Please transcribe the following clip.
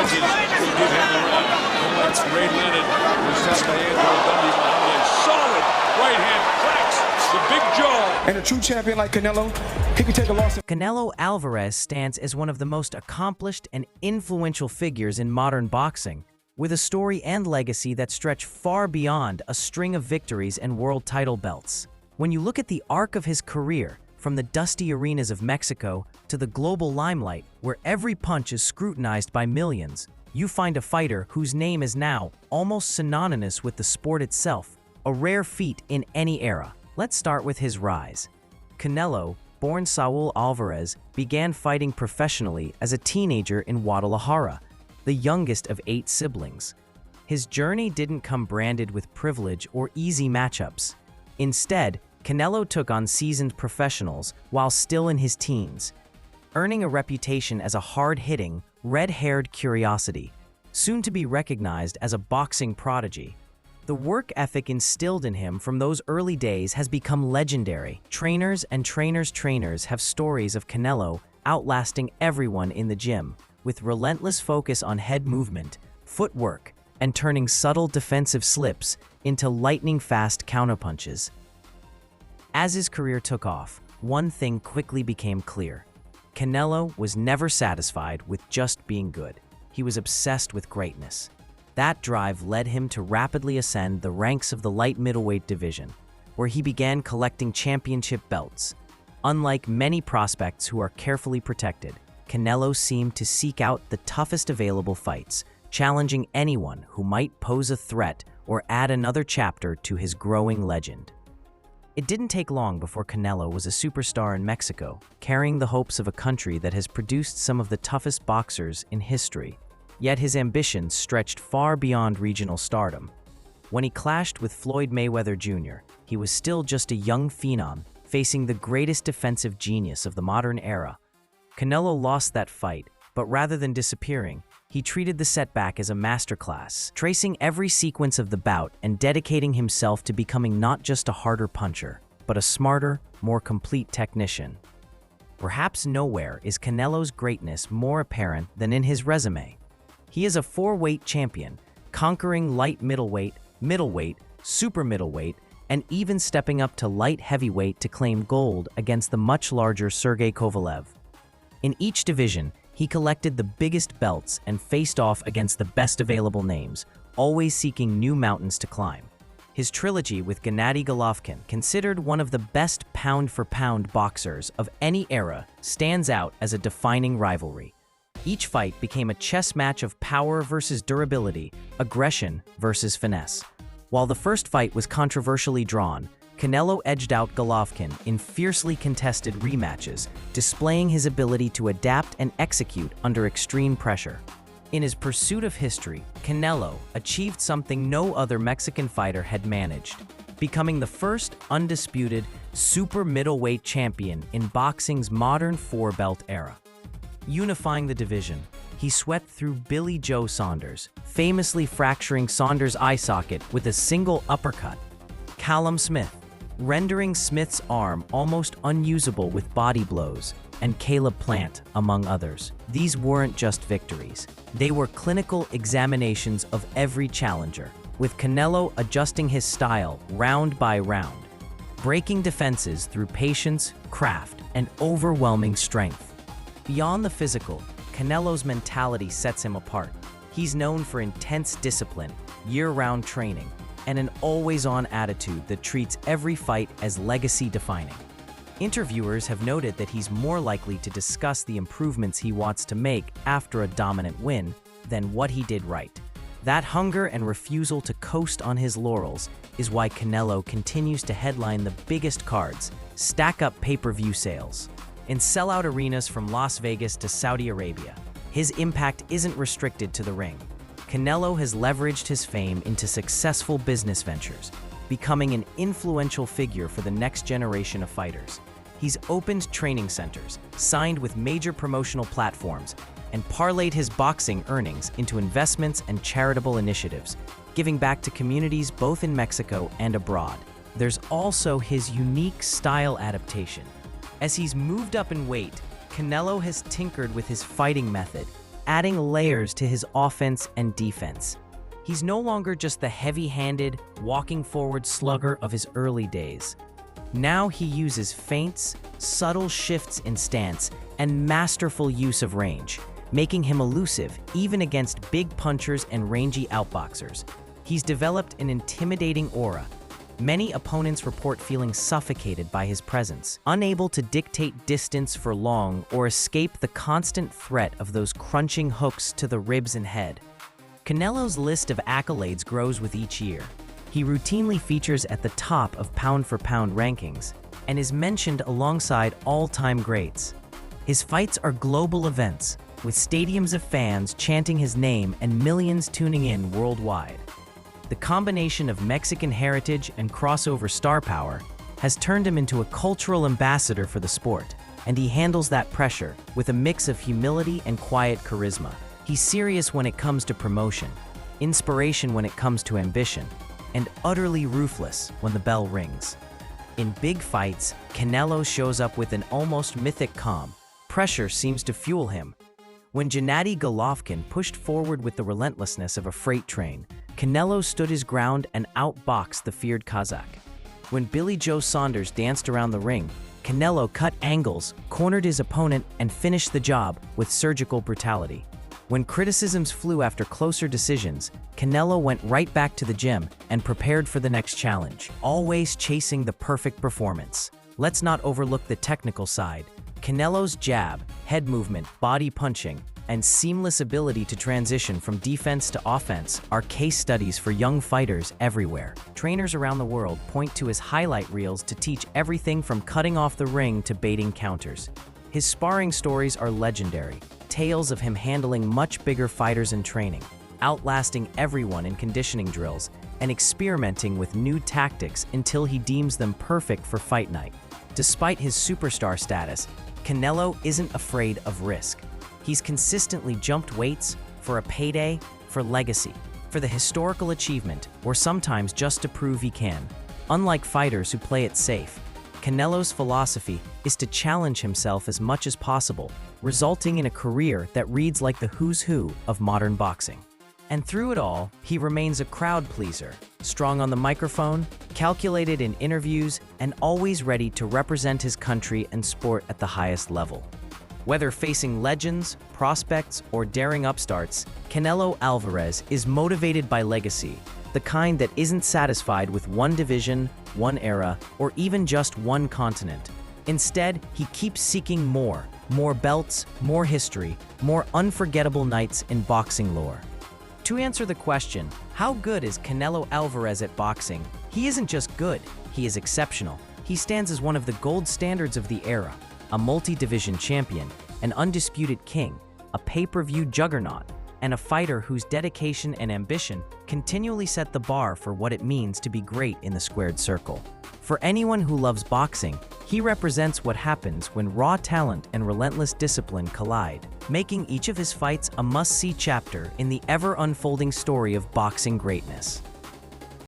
does is to give him the run. And once Ray Leonard was tough by Andrew Bundy behind a solid right hand cracks the big jaw. And a true champion like Canelo, he can take a loss. Canelo Álvarez stands as one of the most accomplished and influential figures in modern boxing, with a story and legacy that stretch far beyond a string of victories and world title belts. When you look at the arc of his career, from the dusty arenas of Mexico to the global limelight, where every punch is scrutinized by millions, you find a fighter whose name is now almost synonymous with the sport itself, a rare feat in any era. Let's start with his rise. Canelo, born Saul Alvarez, began fighting professionally as a teenager in Guadalajara, the youngest of 8 siblings. His journey didn't come branded with privilege or easy matchups. Instead, Canelo took on seasoned professionals while still in his teens, earning a reputation as a hard-hitting, red-haired curiosity, soon to be recognized as a boxing prodigy. The work ethic instilled in him from those early days has become legendary. Trainers and trainers' have stories of Canelo outlasting everyone in the gym, with relentless focus on head movement, footwork, and turning subtle defensive slips into lightning-fast counterpunches. As his career took off, one thing quickly became clear. Canelo was never satisfied with just being good. He was obsessed with greatness. That drive led him to rapidly ascend the ranks of the light middleweight division, where he began collecting championship belts. Unlike many prospects who are carefully protected, Canelo seemed to seek out the toughest available fights, challenging anyone who might pose a threat or add another chapter to his growing legend. It didn't take long before Canelo was a superstar in Mexico, carrying the hopes of a country that has produced some of the toughest boxers in history. Yet his ambitions stretched far beyond regional stardom. When he clashed with Floyd Mayweather Jr., he was still just a young phenom, facing the greatest defensive genius of the modern era. Canelo lost that fight, but rather than disappearing, he treated the setback as a masterclass, tracing every sequence of the bout and dedicating himself to becoming not just a harder puncher, but a smarter, more complete technician. Perhaps nowhere is Canelo's greatness more apparent than in his resume. He is a 4-weight champion, conquering light middleweight, super middleweight, and even stepping up to light heavyweight to claim gold against the much larger Sergey Kovalev. In each division, he collected the biggest belts and faced off against the best available names, always seeking new mountains to climb. His trilogy with Gennady Golovkin, considered one of the best pound-for-pound boxers of any era, stands out as a defining rivalry. Each fight became a chess match of power versus durability, aggression versus finesse. While the first fight was controversially drawn, Canelo edged out Golovkin in fiercely contested rematches, displaying his ability to adapt and execute under extreme pressure. In his pursuit of history, Canelo achieved something no other Mexican fighter had managed, becoming the first undisputed super middleweight champion in boxing's modern 4-belt era. Unifying the division, he swept through Billy Joe Saunders, famously fracturing Saunders' eye socket with a single uppercut. Callum Smith, rendering Smith's arm almost unusable with body blows, and Caleb Plant, among others. These weren't just victories. They were clinical examinations of every challenger, with Canelo adjusting his style round by round, breaking defenses through patience, craft, and overwhelming strength. Beyond the physical, Canelo's mentality sets him apart. He's known for intense discipline, year-round training, and an always-on attitude that treats every fight as legacy-defining. Interviewers have noted that he's more likely to discuss the improvements he wants to make after a dominant win than what he did right. That hunger and refusal to coast on his laurels is why Canelo continues to headline the biggest cards, stack up pay-per-view sales, and sell out arenas from Las Vegas to Saudi Arabia. His impact isn't restricted to the ring. Canelo has leveraged his fame into successful business ventures, becoming an influential figure for the next generation of fighters. He's opened training centers, signed with major promotional platforms, and parlayed his boxing earnings into investments and charitable initiatives, giving back to communities both in Mexico and abroad. There's also his unique style adaptation. As he's moved up in weight, Canelo has tinkered with his fighting method, adding layers to his offense and defense. He's no longer just the heavy-handed, walking-forward slugger of his early days. Now he uses feints, subtle shifts in stance, and masterful use of range, making him elusive even against big punchers and rangy outboxers. He's developed an intimidating aura. Many opponents report feeling suffocated by his presence, unable to dictate distance for long or escape the constant threat of those crunching hooks to the ribs and head. Canelo's list of accolades grows with each year. He routinely features at the top of pound-for-pound rankings and is mentioned alongside all-time greats. His fights are global events, with stadiums of fans chanting his name and millions tuning in worldwide. The combination of Mexican heritage and crossover star power has turned him into a cultural ambassador for the sport, and he handles that pressure with a mix of humility and quiet charisma. He's serious when it comes to promotion, inspiration when it comes to ambition, and utterly ruthless when the bell rings. In big fights, Canelo shows up with an almost mythic calm. Pressure seems to fuel him. When Gennady Golovkin pushed forward with the relentlessness of a freight train, Canelo stood his ground and outboxed the feared Kazakh. When Billy Joe Saunders danced around the ring, Canelo cut angles, cornered his opponent, and finished the job with surgical brutality. When criticisms flew after closer decisions, Canelo went right back to the gym and prepared for the next challenge, always chasing the perfect performance. Let's not overlook the technical side. Canelo's jab, head movement, body punching, and seamless ability to transition from defense to offense are case studies for young fighters everywhere. Trainers around the world point to his highlight reels to teach everything from cutting off the ring to baiting counters. His sparring stories are legendary, tales of him handling much bigger fighters in training, outlasting everyone in conditioning drills, and experimenting with new tactics until he deems them perfect for fight night. Despite his superstar status, Canelo isn't afraid of risk. He's consistently jumped weights for a payday, for legacy, for the historical achievement, or sometimes just to prove he can. Unlike fighters who play it safe, Canelo's philosophy is to challenge himself as much as possible, resulting in a career that reads like the who's who of modern boxing. And through it all, he remains a crowd pleaser, strong on the microphone, calculated in interviews, and always ready to represent his country and sport at the highest level. Whether facing legends, prospects, or daring upstarts, Canelo Álvarez is motivated by legacy, the kind that isn't satisfied with one division, one era, or even just one continent. Instead, he keeps seeking more belts, more history, more unforgettable nights in boxing lore. To answer the question, how good is Canelo Álvarez at boxing? He isn't just good, he is exceptional. He stands as one of the gold standards of the era, a multi-division champion, an undisputed king, a pay-per-view juggernaut, and a fighter whose dedication and ambition continually set the bar for what it means to be great in the squared circle. For anyone who loves boxing, he represents what happens when raw talent and relentless discipline collide, making each of his fights a must-see chapter in the ever-unfolding story of boxing greatness.